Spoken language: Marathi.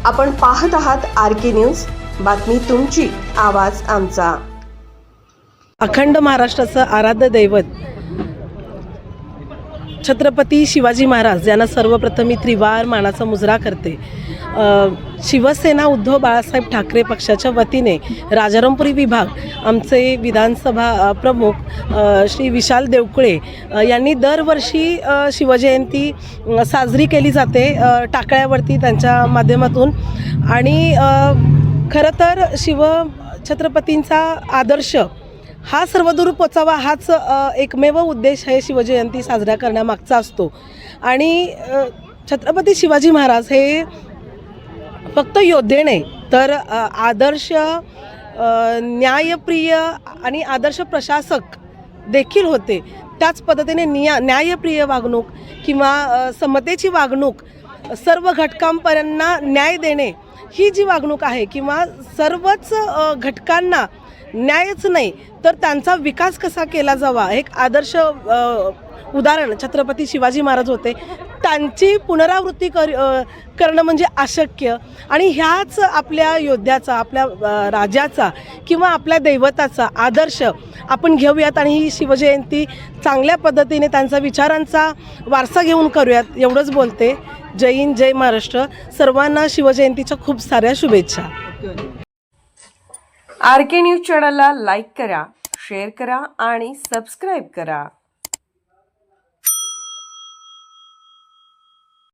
आपण पाहत आहात RK न्यूज, बातमी तुमची, आवाज आमचा। अखंड महाराष्ट्राचं आराध्य दैवत छत्रपती शिवाजी महाराज यांना सर्वप्रथम मी त्रिवार मानाचा मुजरा करते। शिवसेना उद्धव बाळासाहेब ठाकरे पक्षाच्या वतीने राजारामपुरी विभाग आमचे विधानसभा प्रमुख श्री विशाल देवकुळे यांनी दरवर्षी शिवजयंती साजरी केली जाते टाकळ्यावरती त्यांच्या माध्यमातून। आणि खरं तर छत्रपतींचा आदर्श हा सर्वदूर पोचावा हाच एकमेव उद्देश आहे शिवजयंती साजरा करण्यामागचा असतो। आणि छत्रपती शिवाजी महाराज हे फक्त योद्धे नाही तर आदर्श न्यायप्रिय आणि आदर्श प्रशासक देखील होते। त्याच पद्धतीने न्यायप्रिय वागणूक किंवा समतेची वागणूक, सर्व घटकांपर्यंत न्याय देणे ही जी वागणूक आहे किंवा सर्वच घटकांना न्यायच नाही तर त्यांचा विकास कसा केला जावा एक आदर्श उदाहरण छत्रपती शिवाजी महाराज होते। त्यांची पुनरावृत्ती करणं म्हणजे अशक्य। आणि ह्याच आपल्या योद्ध्याचा, आपल्या राजाचा किंवा आपल्या दैवताचा आदर्श आपण घेऊयात आणि ही शिवजयंती चांगल्या पद्धतीने त्यांचा विचारांचा वारसा घेऊन करूयात एवढंच बोलते। जय हिंद, जय महाराष्ट्र। सर्वांना शिवजयंतीच्या खूप साऱ्या शुभेच्छा। RK न्यूज चॅनलला लाईक करा, शेअर करा आणि सबस्क्राईब करा।